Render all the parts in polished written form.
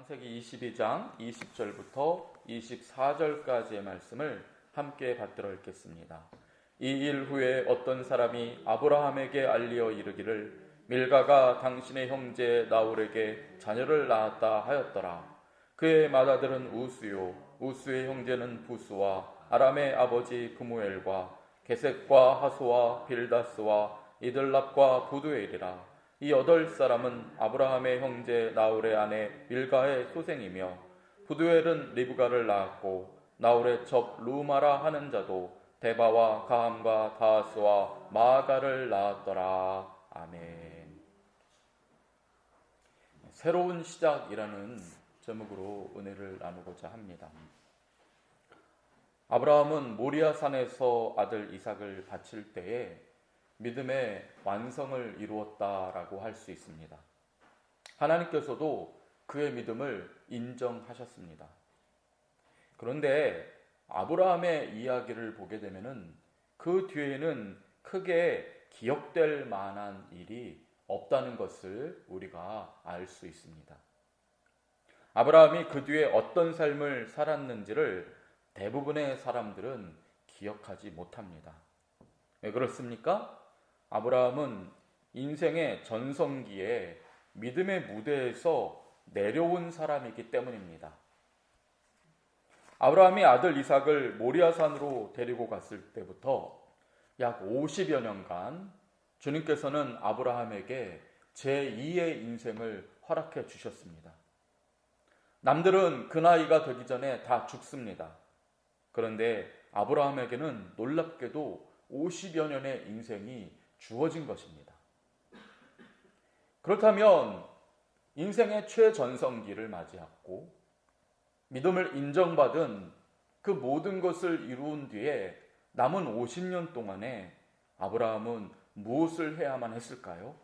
창세기 22장 20절부터 24절까지의 말씀을 함께 받들어 읽겠습니다. 이 일 후에 어떤 사람이 아브라함에게 알리어 이르기를 밀가가 당신의 형제 나홀에게 자녀를 낳았다 하였더라. 그의 맏아들은 우스요, 우스의 형제는 부스와 아람의 아버지 그무엘과 게셋과 하소와 빌다스와 이들랍과 부두엘이라. 이 8사람은 아브라함의 형제 나홀의 아내 밀가의 소생이며 부두엘은 리브가를 낳았고 나홀의 첩 루마라 하는 자도 데바와 가함과 다하스와 마아가를 낳았더라. 아멘. 새로운 시작이라는 제목으로 은혜를 나누고자 합니다. 아브라함은 모리아산에서 아들 이삭을 바칠 때에 믿음의 완성을 이루었다라고 할 수 있습니다. 하나님께서도 그의 믿음을 인정하셨습니다. 그런데 아브라함의 이야기를 보게 되면은 그 뒤에는 크게 기억될 만한 일이 없다는 것을 우리가 알 수 있습니다. 아브라함이 그 뒤에 어떤 삶을 살았는지를 대부분의 사람들은 기억하지 못합니다. 왜 그렇습니까? 아브라함은 인생의 전성기에 믿음의 무대에서 내려온 사람이기 때문입니다. 아브라함이 아들 이삭을 모리아산으로 데리고 갔을 때부터 약 50여 년간 주님께서는 아브라함에게 제2의 인생을 허락해 주셨습니다. 남들은 그 나이가 되기 전에 다 죽습니다. 그런데 아브라함에게는 놀랍게도 50여 년의 인생이 주어진 것입니다. 그렇다면 인생의 최전성기를 맞이하고 믿음을 인정받은 그 모든 것을 이룬 뒤에 남은 50년 동안에 아브라함은 무엇을 해야만 했을까요?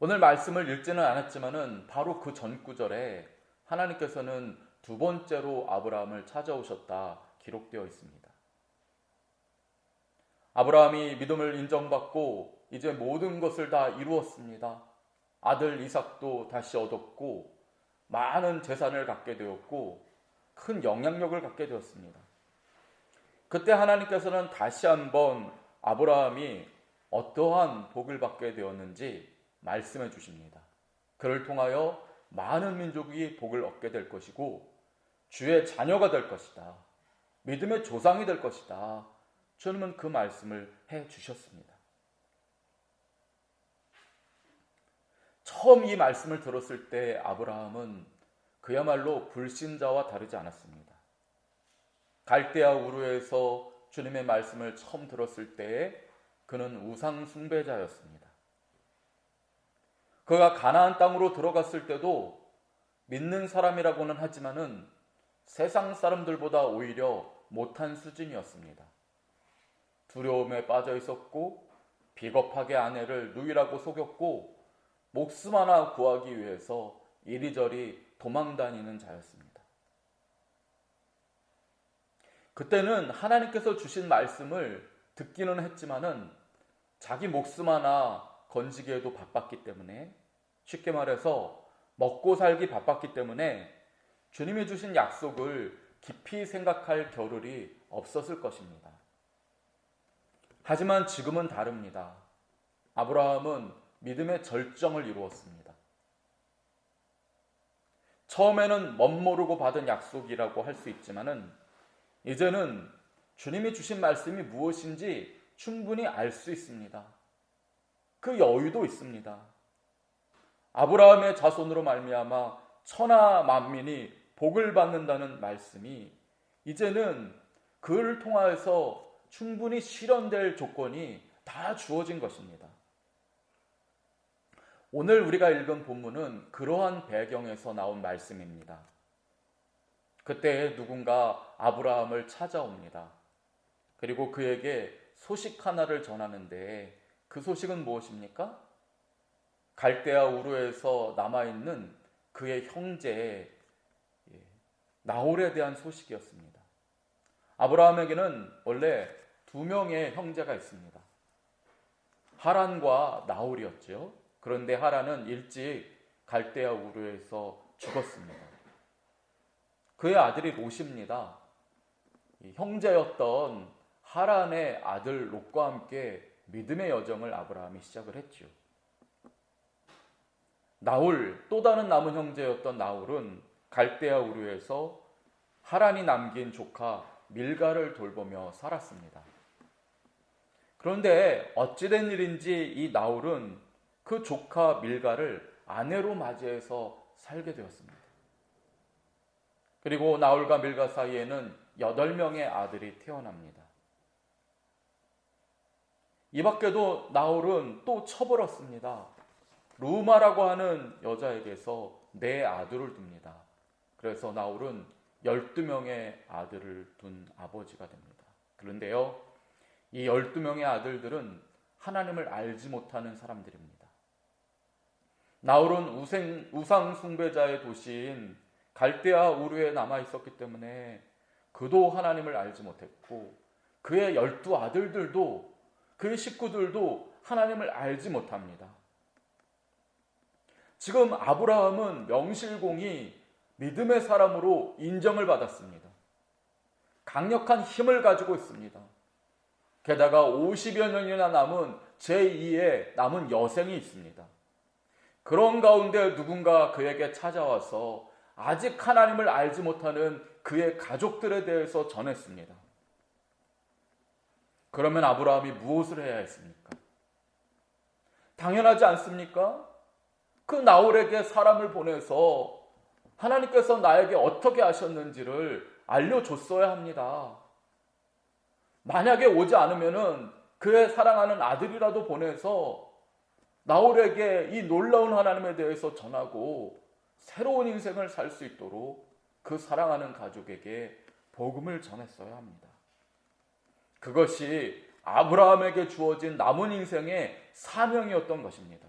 오늘 말씀을 읽지는 않았지만은 바로 그 전 구절에 하나님께서는 두 번째로 아브라함을 찾아오셨다 기록되어 있습니다. 아브라함이 믿음을 인정받고 이제 모든 것을 다 이루었습니다. 아들 이삭도 다시 얻었고 많은 재산을 갖게 되었고 큰 영향력을 갖게 되었습니다. 그때 하나님께서는 다시 한번 아브라함이 어떠한 복을 받게 되었는지 말씀해 주십니다. 그를 통하여 많은 민족이 복을 얻게 될 것이고 주의 자녀가 될 것이다. 믿음의 조상이 될 것이다. 주님은 그 말씀을 해 주셨습니다. 처음 이 말씀을 들었을 때 아브라함은 그야말로 불신자와 다르지 않았습니다. 갈대아 우르에서 주님의 말씀을 처음 들었을 때에 그는 우상 숭배자였습니다. 그가 가나안 땅으로 들어갔을 때도 믿는 사람이라고는 하지만은 세상 사람들보다 오히려 못한 수준이었습니다. 두려움에 빠져 있었고 비겁하게 아내를 누이라고 속였고 목숨 하나 구하기 위해서 이리저리 도망다니는 자였습니다. 그때는 하나님께서 주신 말씀을 듣기는 했지만은 자기 목숨 하나 건지기에도 바빴기 때문에, 쉽게 말해서 먹고 살기 바빴기 때문에 주님이 주신 약속을 깊이 생각할 겨를이 없었을 것입니다. 하지만 지금은 다릅니다. 아브라함은 믿음의 절정을 이루었습니다. 처음에는 멋모르고 받은 약속이라고 할 수 있지만은 이제는 주님이 주신 말씀이 무엇인지 충분히 알 수 있습니다. 그 여유도 있습니다. 아브라함의 자손으로 말미암아 천하 만민이 복을 받는다는 말씀이 이제는 그를 통하여서 충분히 실현될 조건이 다 주어진 것입니다. 오늘 우리가 읽은 본문은 그러한 배경에서 나온 말씀입니다. 그때 누군가 아브라함을 찾아옵니다. 그리고 그에게 소식 하나를 전하는데 그 소식은 무엇입니까? 갈대아 우르에서 남아있는 그의 형제 나홀에 대한 소식이었습니다. 아브라함에게는 원래 2명의 형제가 있습니다. 하란과 나홀이었죠. 그런데 하란은 일찍 갈대아 우르에서 죽었습니다. 그의 아들이 롯입니다. 형제였던 하란의 아들 롯과 함께 믿음의 여정을 아브라함이 시작을 했죠. 나홀, 또 다른 남은 형제였던 나홀은 갈대아 우르에서 하란이 남긴 조카 밀가를 돌보며 살았습니다. 그런데 어찌된 일인지 이 나홀은 그 조카 밀가를 아내로 맞이해서 살게 되었습니다. 그리고 나홀과 밀가 사이에는 8명의 아들이 태어납니다. 이 밖에도 나홀은 또 쳐버렸습니다. 루마라고 하는 여자에게서 4아들을 둡니다. 그래서 나홀은 12명의 아들을 둔 아버지가 됩니다. 그런데요, 이 12명의 아들들은 하나님을 알지 못하는 사람들입니다. 나홀은 우상 숭배자의 도시인 갈대아 우르에 남아 있었기 때문에 그도 하나님을 알지 못했고, 그의 12아들들도, 그의 식구들도 하나님을 알지 못합니다. 지금 아브라함은 명실공히 믿음의 사람으로 인정을 받았습니다. 강력한 힘을 가지고 있습니다. 게다가 50여 년이나 남은 제2의 남은 여생이 있습니다. 그런 가운데 누군가 그에게 찾아와서 아직 하나님을 알지 못하는 그의 가족들에 대해서 전했습니다. 그러면 아브라함이 무엇을 해야 했습니까? 당연하지 않습니까? 그 나홀에게 사람을 보내서 하나님께서 나에게 어떻게 하셨는지를 알려줬어야 합니다. 만약에 오지 않으면은 그의 사랑하는 아들이라도 보내서 나홀에게 이 놀라운 하나님에 대해서 전하고 새로운 인생을 살 수 있도록 그 사랑하는 가족에게 복음을 전했어야 합니다. 그것이 아브라함에게 주어진 남은 인생의 사명이었던 것입니다.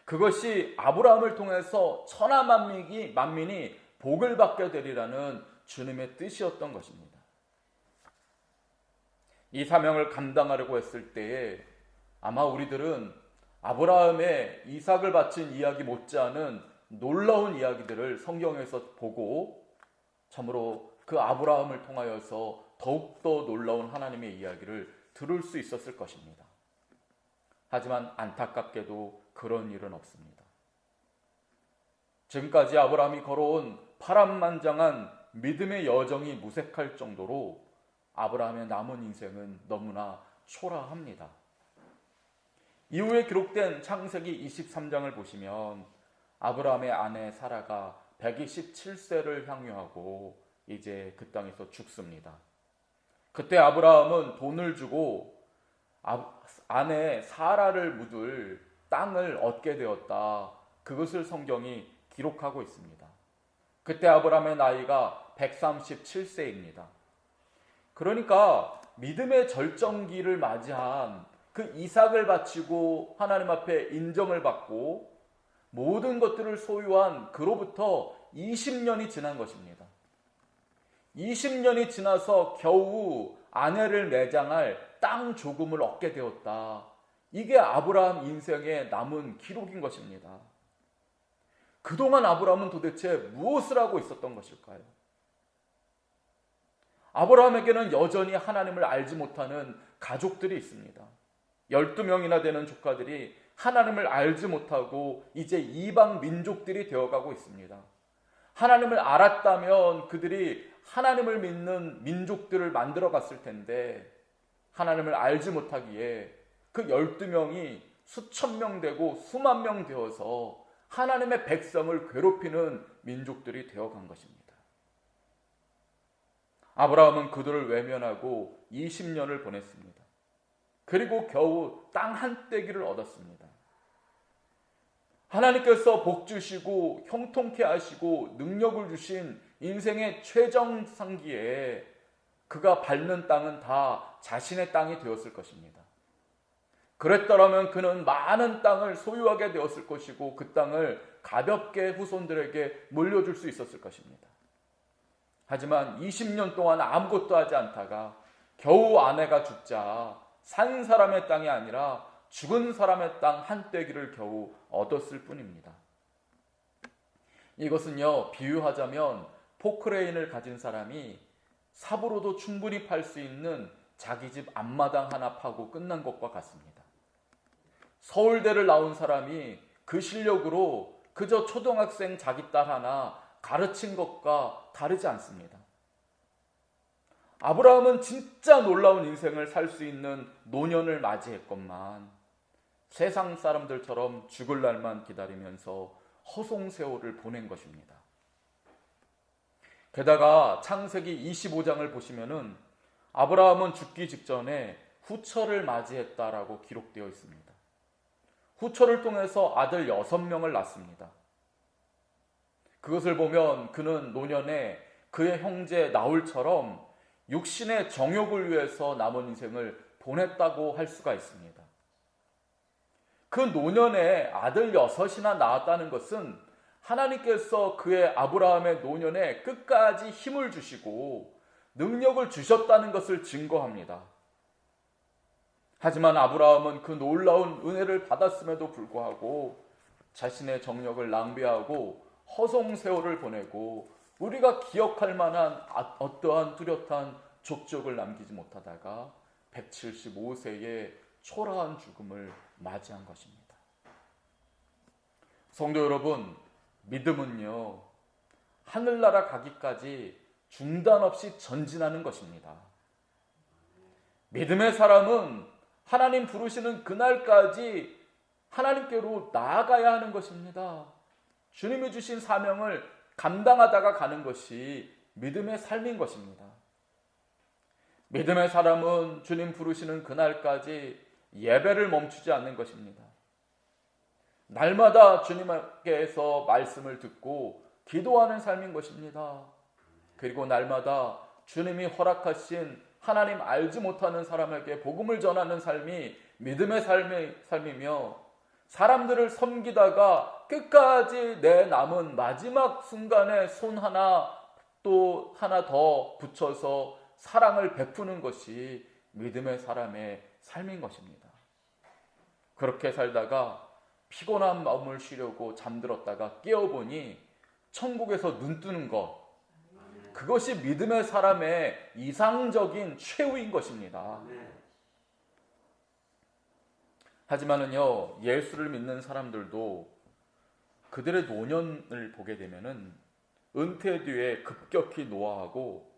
그것이 아브라함을 통해서 천하 만민이 복을 받게 되리라는 주님의 뜻이었던 것입니다. 이 사명을 감당하려고 했을 때에 아마 우리들은 아브라함의 이삭을 바친 이야기 못지않은 놀라운 이야기들을 성경에서 보고 참으로 그 아브라함을 통하여서 더욱더 놀라운 하나님의 이야기를 들을 수 있었을 것입니다. 하지만 안타깝게도 그런 일은 없습니다. 지금까지 아브라함이 걸어온 파란만장한 믿음의 여정이 무색할 정도로 아브라함의 남은 인생은 너무나 초라합니다. 이후에 기록된 창세기 23장을 보시면 아브라함의 아내 사라가 127세를 향유하고 이제 그 땅에서 죽습니다. 그때 아브라함은 돈을 주고 아내 사라를 묻을 땅을 얻게 되었다. 그것을 성경이 기록하고 있습니다. 그때 아브라함의 나이가 137세입니다. 그러니까 믿음의 절정기를 맞이한 그 이삭을 바치고 하나님 앞에 인정을 받고 모든 것들을 소유한 그로부터 20년이 지난 것입니다. 20년이 지나서 겨우 아내를 매장할 땅 조금을 얻게 되었다. 이게 아브라함 인생의 남은 기록인 것입니다. 그동안 아브라함은 도대체 무엇을 하고 있었던 것일까요? 아브라함에게는 여전히 하나님을 알지 못하는 가족들이 있습니다. 12명이나 되는 조카들이 하나님을 알지 못하고 이제 이방 민족들이 되어가고 있습니다. 하나님을 알았다면 그들이 하나님을 믿는 민족들을 만들어 갔을 텐데 하나님을 알지 못하기에 그 12명이 수천 명 되고 수만 명 되어서 하나님의 백성을 괴롭히는 민족들이 되어간 것입니다. 아브라함은 그들을 외면하고 20년을 보냈습니다. 그리고 겨우 땅 한 떼기를 얻었습니다. 하나님께서 복 주시고 형통케 하시고 능력을 주신 인생의 최정상기에 그가 밟는 땅은 다 자신의 땅이 되었을 것입니다. 그랬더라면 그는 많은 땅을 소유하게 되었을 것이고 그 땅을 가볍게 후손들에게 물려줄 수 있었을 것입니다. 하지만 20년 동안 아무것도 하지 않다가 겨우 아내가 죽자 산 사람의 땅이 아니라 죽은 사람의 땅 한떼기를 겨우 얻었을 뿐입니다. 이것은요, 비유하자면 포크레인을 가진 사람이 삽으로도 충분히 팔 수 있는 자기 집 앞마당 하나 파고 끝난 것과 같습니다. 서울대를 나온 사람이 그 실력으로 그저 초등학생 자기 딸 하나 가르친 것과 다르지 않습니다. 아브라함은 진짜 놀라운 인생을 살 수 있는 노년을 맞이했건만 세상 사람들처럼 죽을 날만 기다리면서 허송세월을 보낸 것입니다. 게다가 창세기 25장을 보시면은 아브라함은 죽기 직전에 후처를 맞이했다라고 기록되어 있습니다. 후처를 통해서 아들 6명을 낳습니다. 그것을 보면 그는 노년에 그의 형제 나홀처럼 육신의 정욕을 위해서 남은 인생을 보냈다고 할 수가 있습니다. 그 노년에 아들 6이나 낳았다는 것은 하나님께서 그의 아브라함의 노년에 끝까지 힘을 주시고 능력을 주셨다는 것을 증거합니다. 하지만 아브라함은 그 놀라운 은혜를 받았음에도 불구하고 자신의 정력을 낭비하고 허송세월을 보내고 우리가 기억할 만한 어떠한 뚜렷한 족적을 남기지 못하다가 175세의 초라한 죽음을 맞이한 것입니다. 성도 여러분, 믿음은요, 하늘나라 가기까지 중단 없이 전진하는 것입니다. 믿음의 사람은 하나님 부르시는 그날까지 하나님께로 나아가야 하는 것입니다. 주님이 주신 사명을 감당하다가 가는 것이 믿음의 삶인 것입니다. 믿음의 사람은 주님 부르시는 그날까지 예배를 멈추지 않는 것입니다. 날마다 주님께서 말씀을 듣고 기도하는 삶인 것입니다. 그리고 날마다 주님이 허락하신 하나님 알지 못하는 사람에게 복음을 전하는 삶이 믿음의 삶이며 사람들을 섬기다가 끝까지 내 남은 마지막 순간에 손 하나 또 하나 더 붙여서 사랑을 베푸는 것이 믿음의 사람의 삶인 것입니다. 그렇게 살다가 피곤한 마음을 쉬려고 잠들었다가 깨어보니 천국에서 눈 뜨는 것, 그것이 믿음의 사람의 이상적인 최후인 것입니다. 하지만은요, 예수를 믿는 사람들도 그들의 노년을 보게 되면은 은퇴 뒤에 급격히 노화하고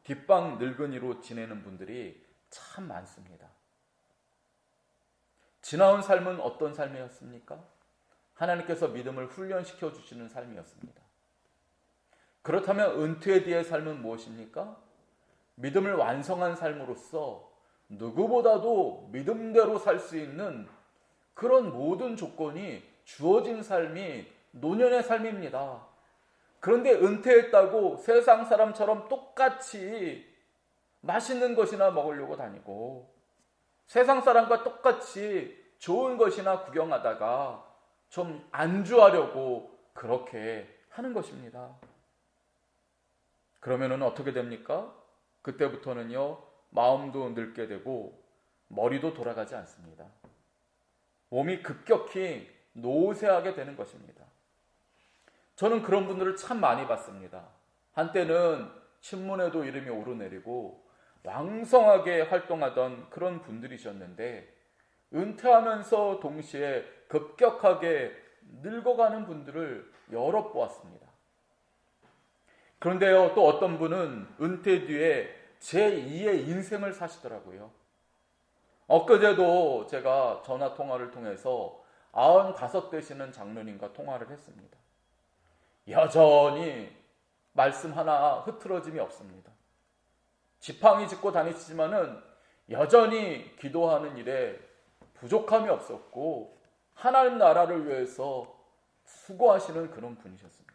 뒷방 늙은이로 지내는 분들이 참 많습니다. 지나온 삶은 어떤 삶이었습니까? 하나님께서 믿음을 훈련시켜 주시는 삶이었습니다. 그렇다면 은퇴 뒤의 삶은 무엇입니까? 믿음을 완성한 삶으로서 누구보다도 믿음대로 살 수 있는 그런 모든 조건이 주어진 삶이 노년의 삶입니다. 그런데 은퇴했다고 세상 사람처럼 똑같이 맛있는 것이나 먹으려고 다니고 세상 사람과 똑같이 좋은 것이나 구경하다가 좀 안주하려고 그렇게 하는 것입니다. 그러면은 어떻게 됩니까? 그때부터는요, 마음도 늙게 되고 머리도 돌아가지 않습니다. 몸이 급격히 노쇠하게 되는 것입니다. 저는 그런 분들을 참 많이 봤습니다. 한때는 신문에도 이름이 오르내리고 왕성하게 활동하던 그런 분들이셨는데 은퇴하면서 동시에 급격하게 늙어가는 분들을 여러 보았습니다. 그런데요, 또 어떤 분은 은퇴 뒤에 제2의 인생을 사시더라고요. 엊그제도 제가 전화 통화를 통해서 95 되시는 장로님과 통화를 했습니다. 여전히 말씀 하나 흐트러짐이 없습니다. 지팡이 짚고 다니시지만은 여전히 기도하는 일에 부족함이 없었고 하나님 나라를 위해서 수고하시는 그런 분이셨습니다.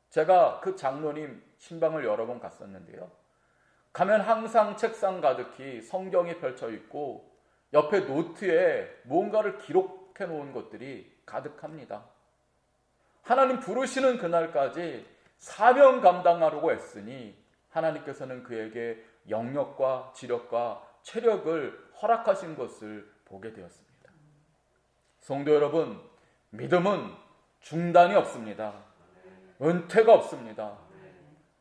제가 그 장로님 신방을 여러 번 갔었는데요. 가면 항상 책상 가득히 성경이 펼쳐 있고 옆에 노트에 무언가를 기록해 놓은 것들이 가득합니다. 하나님 부르시는 그날까지 사명 감당하려고 했으니 하나님께서는 그에게 영력과 지력과 체력을 허락하신 것을 보게 되었습니다. 성도 여러분, 믿음은 중단이 없습니다. 은퇴가 없습니다.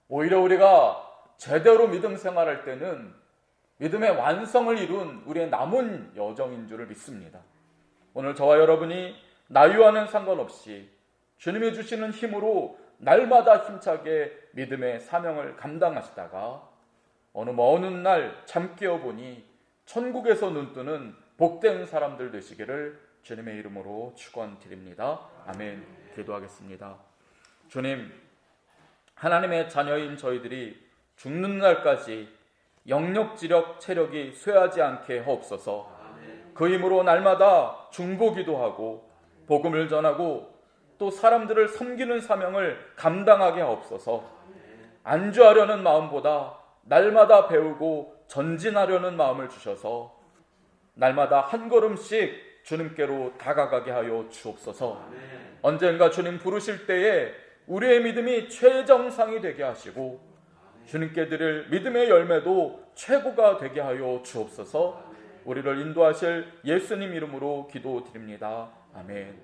오히려 우리가 제대로 믿음 생활할 때는 믿음의 완성을 이룬 우리의 남은 여정인 줄을 믿습니다. 오늘 저와 여러분이 나이와는 상관없이 주님이 주시는 힘으로 날마다 힘차게 믿음의 사명을 감당하시다가 어느 먼 날 잠 깨어보니 천국에서 눈뜨는 복된 사람들 되시기를 주님의 이름으로 축원드립니다. 아멘. 기도하겠습니다. 주님, 하나님의 자녀인 저희들이 죽는 날까지 영력지력 체력이 쇠하지 않게 하옵소서. 그 힘으로 날마다 중보기도 하고 복음을 전하고 또 사람들을 섬기는 사명을 감당하게 하옵소서. 안주하려는 마음보다 날마다 배우고 전진하려는 마음을 주셔서 날마다 한 걸음씩 주님께로 다가가게 하여 주옵소서. 언젠가 주님 부르실 때에 우리의 믿음이 최정상이 되게 하시고 주님께 드릴 믿음의 열매도 최고가 되게 하여 주옵소서. 우리를 인도하실 예수님 이름으로 기도드립니다. 아멘.